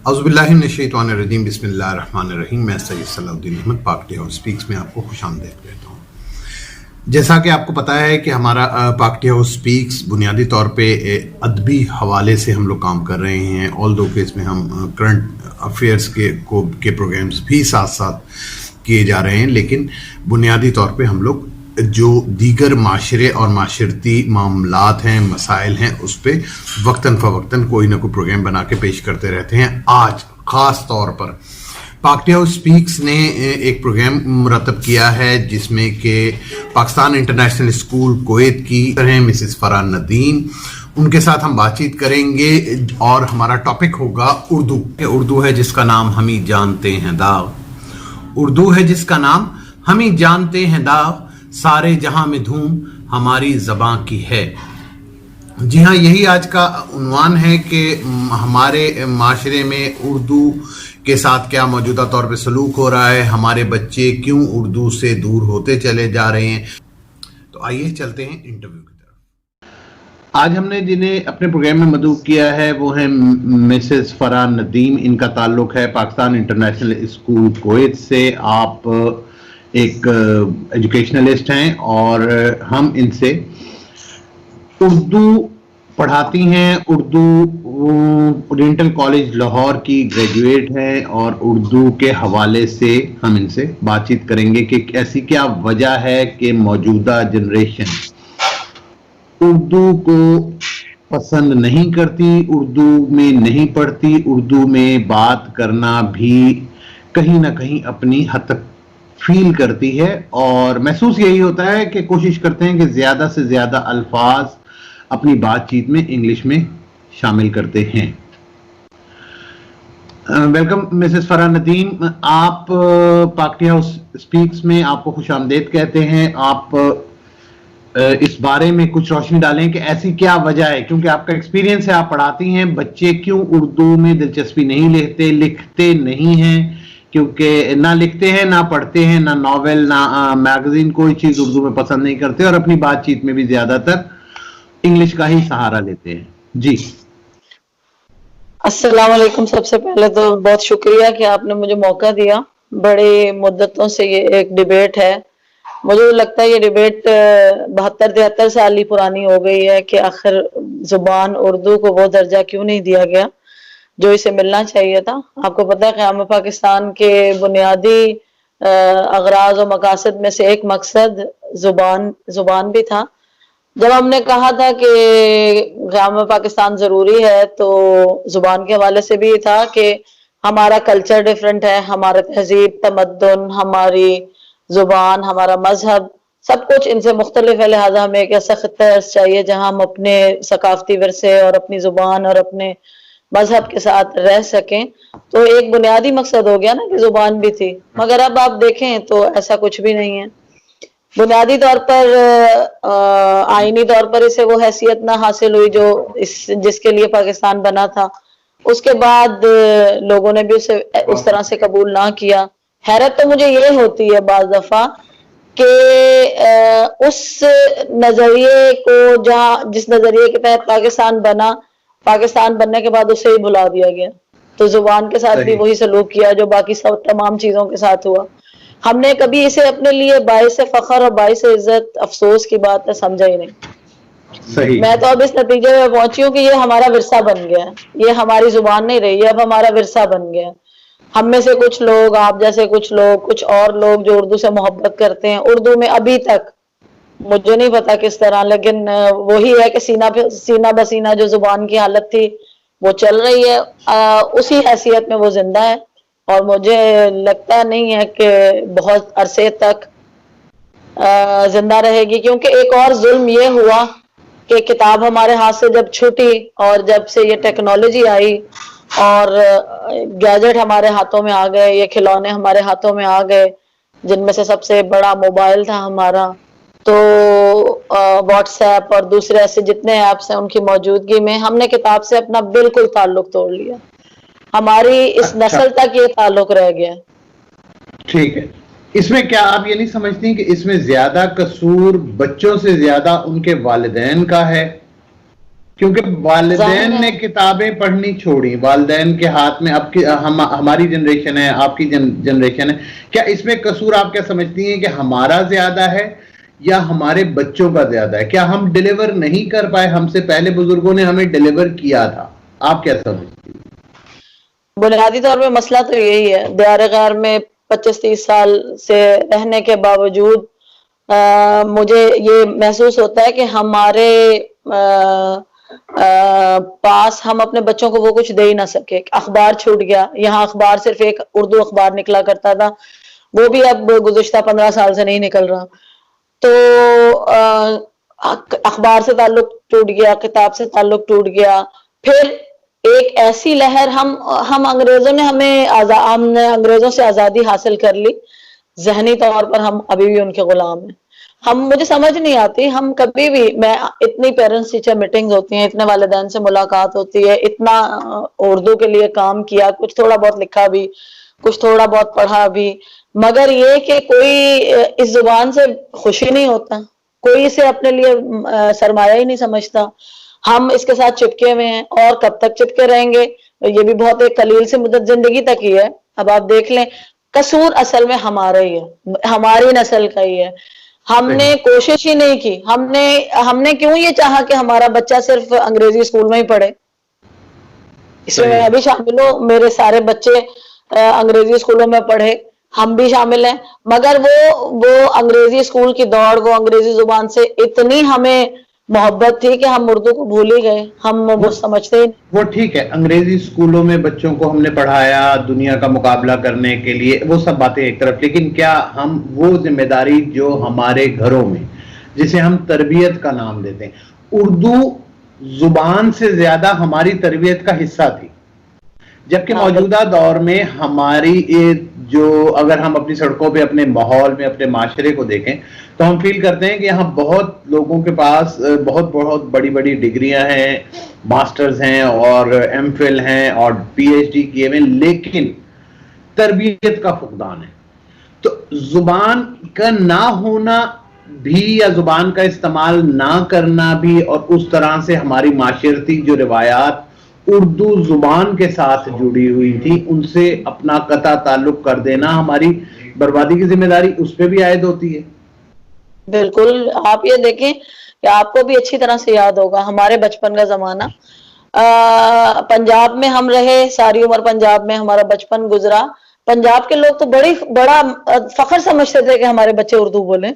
اعوذ باللہ من الشیطان الرجیم، بسم اللہ الرحمن الرحیم۔ میں سید صلاح الدین احمد پاک ٹی ہاؤس سپیکس میں آپ کو خوش آمدید کہتا ہوں۔ جیسا کہ آپ کو پتہ ہے کہ ہمارا پاک ٹی ہاؤس سپیکس بنیادی طور پہ ادبی حوالے سے ہم لوگ کام کر رہے ہیں، آل دو کہ اس میں ہم کرنٹ افیئرس کے پروگرامز بھی ساتھ ساتھ کیے جا رہے ہیں، لیکن بنیادی طور پہ ہم لوگ جو دیگر معاشرے اور معاشرتی معاملات ہیں، مسائل ہیں، اس پہ وقتاً فوقتاً کوئی نہ کوئی پروگرام بنا کے پیش کرتے رہتے ہیں۔ آج خاص طور پر پاک ٹی ہاؤس سپیکس نے ایک پروگرام مرتب کیا ہے جس میں کہ پاکستان انٹرنیشنل اسکول کویت کی ہیں مسز فرح ندیم، ان کے ساتھ ہم بات چیت کریں گے اور ہمارا ٹاپک ہوگا اردو۔ اردو ہے جس کا نام ہم ہی جانتے ہیں داغ، اردو ہے جس کا نام ہم ہی جانتے ہیں داغ، سارے جہاں میں دھوم ہماری زباں کی ہے۔ جی ہاں، یہی آج کا عنوان ہے کہ ہمارے معاشرے میں اردو کے ساتھ کیا موجودہ طور پہ سلوک ہو رہا ہے، ہمارے بچے کیوں اردو سے دور ہوتے چلے جا رہے ہیں۔ تو آئیے چلتے ہیں انٹرویو کی طرف۔ آج ہم نے جنہیں اپنے پروگرام میں مدعو کیا ہے وہ ہیں مسز فرح ندیم۔ ان کا تعلق ہے پاکستان انٹرنیشنل اسکول کویت سے۔ آپ ایک ایجوکیشنلسٹ ہیں اور ہم ان سے اردو پڑھاتی ہیں۔ اردو اورینٹل کالج لاہور کی گریجویٹ ہیں اور اردو کے حوالے سے ہم ان سے بات چیت کریں گے کہ ایسی کیا وجہ ہے کہ موجودہ جنریشن اردو کو پسند نہیں کرتی، اردو میں نہیں پڑھتی، اردو میں بات کرنا بھی کہیں نہ کہیں اپنی حد تک فیل کرتی ہے، اور محسوس یہی ہوتا ہے کہ کوشش کرتے ہیں کہ زیادہ سے زیادہ الفاظ اپنی بات چیت میں انگلش میں شامل کرتے ہیں۔ ویلکم مسز فرح ندیم، آپ پاک ٹی ہاؤس سپیکس میں آپ کو خوش آمدید کہتے ہیں۔ آپ اس بارے میں کچھ روشنی ڈالیں کہ ایسی کیا وجہ ہے، کیونکہ آپ کا ایکسپیرینس ہے، آپ پڑھاتی ہیں، بچے کیوں اردو میں دلچسپی نہیں لکھتے نہیں ہیں، کیونکہ نہ لکھتے ہیں، نہ پڑھتے ہیں، نہ ناول، نہ میگزین، کوئی چیز اردو میں پسند نہیں کرتے، اور اپنی بات چیت میں بھی زیادہ تر انگلش کا ہی سہارا لیتے ہیں۔ جی السلام علیکم۔ سب سے پہلے تو بہت شکریہ کہ آپ نے مجھے موقع دیا۔ بڑی مدتوں سے یہ ایک ڈیبیٹ ہے، مجھے لگتا ہے یہ ڈیبیٹ 72-73 سال ہی پرانی ہو گئی ہے کہ آخر زبان اردو کو وہ درجہ کیوں نہیں دیا گیا جو اسے ملنا چاہیے تھا۔ آپ کو پتہ ہے قیام پاکستان کے بنیادی اغراض و مقاصد میں سے ایک مقصد زبان بھی تھا۔ جب ہم نے کہا تھا کہ قیام پاکستان ضروری ہے تو زبان کے حوالے سے بھی یہ تھا کہ ہمارا کلچر ڈیفرنٹ ہے، ہمارا تہذیب، تمدن، ہماری زبان، ہمارا مذہب، سب کچھ ان سے مختلف ہے، لہٰذا ہمیں ایک ایسا خطہ چاہیے جہاں ہم اپنے ثقافتی ورثے اور اپنی زبان اور اپنے مذہب کے ساتھ رہ سکیں۔ تو ایک بنیادی مقصد ہو گیا نا کہ زبان بھی تھی، مگر اب آپ دیکھیں تو ایسا کچھ بھی نہیں ہے۔ بنیادی طور پر آئینی طور پر اسے وہ حیثیت نہ حاصل ہوئی جو جس کے لیے پاکستان بنا تھا۔ اس کے بعد لوگوں نے بھی اسے اس طرح سے قبول نہ کیا۔ حیرت تو مجھے یہ ہوتی ہے بعض دفعہ کہ اس نظریے کو جس نظریے کے تحت پاکستان بنا، پاکستان بننے کے بعد اسے ہی بھلا دیا گیا، تو زبان کے ساتھ بھی وہی سلوک کیا جو باقی سب تمام چیزوں کے ساتھ ہوا۔ ہم نے کبھی اسے اپنے لیے باعث فخر اور باعث عزت، افسوس کی بات ہے، سمجھا ہی نہیں۔ میں تو اب اس نتیجے میں پہنچی ہوں کہ یہ ہمارا ورثہ بن گیا ہے، یہ ہماری زبان نہیں رہی ہے، اب ہمارا ورثہ بن گیا ہے۔ ہم میں سے کچھ لوگ، آپ جیسے کچھ لوگ، کچھ اور لوگ جو اردو سے محبت کرتے ہیں، اردو میں ابھی تک مجھے نہیں پتا کس طرح، لیکن وہی ہے کہ سینہ بسینہ جو زبان کی حالت تھی وہ چل رہی ہے، اسی حیثیت میں وہ زندہ ہے، اور مجھے لگتا نہیں ہے کہ بہت عرصے تک زندہ رہے گی، کیونکہ ایک اور ظلم یہ ہوا کہ کتاب ہمارے ہاتھ سے جب چھوٹی اور جب سے یہ ٹیکنالوجی آئی اور گیجٹ ہمارے ہاتھوں میں آ گئے، یہ کھلونے ہمارے ہاتھوں میں آ گئے، جن میں سے سب سے بڑا موبائل تھا ہمارا، تو واٹس ایپ اور دوسرے ایسے جتنے ایپس ہیں ان کی موجودگی میں ہم نے کتاب سے اپنا بالکل تعلق توڑ لیا۔ ہماری اس نسل تک یہ تعلق رہ گیا۔ ٹھیک ہے، اس میں کیا آپ یہ نہیں سمجھتی کہ اس میں زیادہ قصور بچوں سے زیادہ ان کے والدین کا ہے؟ کیونکہ والدین نے کتابیں پڑھنی چھوڑی، والدین کے ہاتھ میں اب ہماری جنریشن ہے، آپ کی جنریشن ہے، کیا اس میں قصور آپ کیا سمجھتی ہیں کہ ہمارا زیادہ ہے یا ہمارے بچوں کا زیادہ ہے؟ کیا ہم ڈیلیور نہیں کر پائے؟ ہم سے پہلے بزرگوں نے ہمیں ڈیلیور کیا تھا، آپ کیا سمجھتی ہیں؟ بنیادی طور پہ مسئلہ تو یہی ہے، دیار غار میں 25-30 سال سے رہنے کے باوجود مجھے یہ محسوس ہوتا ہے کہ ہمارے پاس ہم اپنے بچوں کو وہ کچھ دے ہی نہ سکے. اخبار چھوٹ گیا، یہاں اخبار صرف ایک اردو اخبار نکلا کرتا تھا، وہ بھی اب گزشتہ 15 سال سے نہیں نکل رہا. تو اخبار سے تعلق ٹوٹ گیا، کتاب سے تعلق ٹوٹ گیا. پھر ایک ایسی لہر، ہم انگریزوں نے ہم نے انگریزوں سے آزادی حاصل کر لی، ذہنی طور پر ہم ابھی بھی ان کے غلام ہیں. مجھے سمجھ نہیں آتی، ہم کبھی بھی، میں اتنی پیرنٹس ٹیچر میٹنگز ہوتی ہیں، اتنے والدین سے ملاقات ہوتی ہے، اتنا اردو کے لیے کام کیا، کچھ تھوڑا بہت لکھا بھی، کچھ تھوڑا بہت پڑھا بھی، مگر یہ کہ کوئی اس زبان سے خوشی نہیں ہوتا، کوئی اسے اپنے لیے سرمایہ ہی نہیں سمجھتا. ہم اس کے ساتھ چپکے ہوئے ہیں، اور کب تک چپکے رہیں گے؟ یہ بھی بہت ایک قلیل سی مدت زندگی تک ہی ہے. اب آپ دیکھ لیں، قصور اصل میں ہمارا ہی ہے، ہماری نسل کا ہی ہے. ہم نے کوشش ہی نہیں کی. ہم نے کیوں یہ چاہا کہ ہمارا بچہ صرف انگریزی اسکول میں ہی پڑھے؟ اس میں میں بھی شامل ہوں، میرے سارے بچے انگریزی اسکولوں میں پڑھے، ہم بھی شامل ہیں. مگر وہ انگریزی اسکول کی دوڑ، وہ انگریزی زبان سے اتنی ہمیں محبت تھی کہ ہم اردو کو بھول ہی گئے، ہم وہ سمجھتے ہی. وہ ٹھیک ہے، انگریزی اسکولوں میں بچوں کو ہم نے پڑھایا دنیا کا مقابلہ کرنے کے لیے، وہ سب باتیں ایک طرف، لیکن کیا ہم وہ ذمہ داری جو ہمارے گھروں میں، جسے ہم تربیت کا نام دیتے ہیں، اردو زبان سے زیادہ ہماری تربیت کا حصہ تھی، جبکہ موجودہ دور میں ہماری جو، اگر ہم اپنی سڑکوں پہ، اپنے ماحول میں، اپنے معاشرے کو دیکھیں تو ہم فیل کرتے ہیں کہ یہاں بہت لوگوں کے پاس بہت بہت بڑی بڑی ڈگریاں ہیں، ماسٹرز ہیں اور ایم فل ہیں اور پی ایچ ڈی کیے ہوئے، لیکن تربیت کا فقدان ہے. تو زبان کا نہ ہونا بھی، یا زبان کا استعمال نہ کرنا بھی، اور اس طرح سے ہماری معاشرتی جو روایات اردو زبان کے ساتھ جڑی ہوئی تھی، ان سے اپنا قطع تعلق کر دینا ہماری بربادی کی ذمہ داری اس پہ بھی عائد ہوتی ہے. بالکل. آپ یہ دیکھیں کہ آپ کو بھی اچھی طرح سے یاد ہوگا ہمارے بچپن کا زمانہ. پنجاب میں ہم رہے، ساری عمر پنجاب میں ہمارا بچپن گزرا. پنجاب کے لوگ تو بڑا فخر سمجھتے تھے کہ ہمارے بچے اردو بولیں.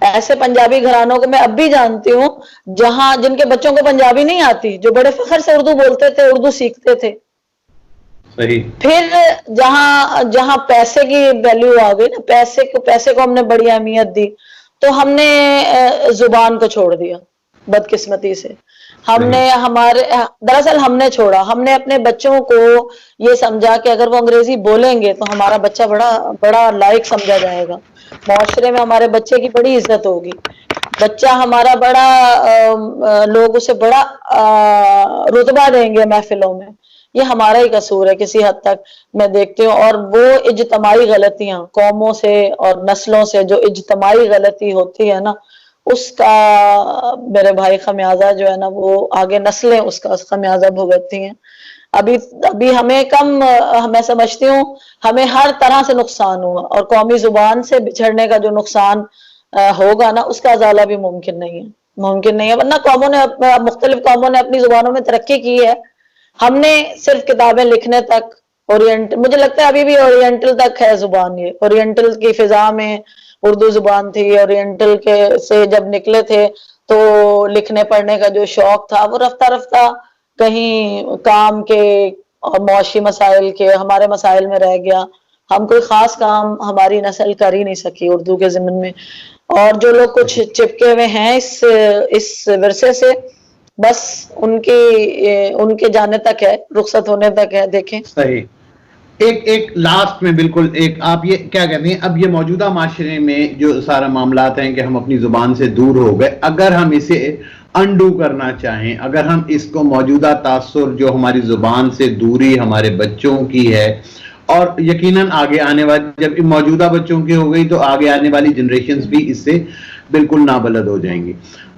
ایسے پنجابی گھرانوں کو میں اب بھی جانتی ہوں جن کے بچوں کو پنجابی نہیں آتی، جو بڑے فخر سے اردو بولتے تھے، اردو سیکھتے تھے. صحیح. پھر جہاں پیسے کی ویلیو آ گئی نا، پیسے کو ہم نے بڑی اہمیت دی، تو ہم نے زبان کو چھوڑ دیا بدقسمتی سے. دراصل ہم نے چھوڑا، ہم نے اپنے بچوں کو یہ سمجھا کہ اگر وہ انگریزی بولیں گے تو ہمارا بچہ بڑا لائق سمجھا جائے گا، معاشرے میں ہمارے بچے کی بڑی عزت ہوگی، بچہ ہمارا لوگ اسے بڑا رتبہ دیں گے محفلوں میں. یہ ہمارا ہی قصور ہے کسی حد تک، میں دیکھتی ہوں. اور وہ اجتماعی غلطیاں، قوموں سے اور نسلوں سے جو اجتماعی غلطی ہوتی ہے نا، اس کا میرے بھائی خمیازہ جو ہے نا، وہ آگے نسلیں اس کا خمیازہ بھگتتی ہیں. ابھی میں سمجھتی ہوں ہمیں ہر طرح سے نقصان ہوا، اور قومی زبان سے بچھڑنے کا جو نقصان ہوگا نا، اس کا ازالہ بھی ممکن نہیں ہے. ورنہ مختلف قوموں نے اپنی زبانوں میں ترقی کی ہے. ہم نے صرف کتابیں لکھنے تک، مجھے لگتا ہے ابھی بھی اورینٹل تک ہے زبان. یہ اورینٹل کی فضا میں اردو زبان تھی. اورینٹل سے جب نکلے تھے تو لکھنے پڑھنے کا جو شوق تھا، وہ رفتہ رفتہ کہیں کام کے اور معاشی مسائل کے، ہمارے مسائل میں رہ گیا. ہم کوئی خاص کام ہماری نسل کر ہی نہیں سکی اردو کے ضمن میں. اور جو لوگ کچھ چپکے ہوئے ہیں اس ورثے سے، بس ان کے جانے تک ہے، رخصت ہونے تک ہے. دیکھیں. صحیح. ایک لاسٹ میں بالکل آپ یہ کیا کہتے ہیں، اب یہ موجودہ معاشرے میں جو سارا معاملات ہیں کہ ہم اپنی زبان سے دور ہو گئے، اگر ہم اسے انڈو کرنا چاہیں، اگر ہم اس کو موجودہ تاثر جو ہماری زبان سے دوری ہمارے بچوں کی ہے، اور یقیناً آگے آنے والی، جب موجودہ بچوں کی ہو گئی تو آگے آنے والی جنریشنز بھی اس سے بالکل نابلد ہو جائیں گی.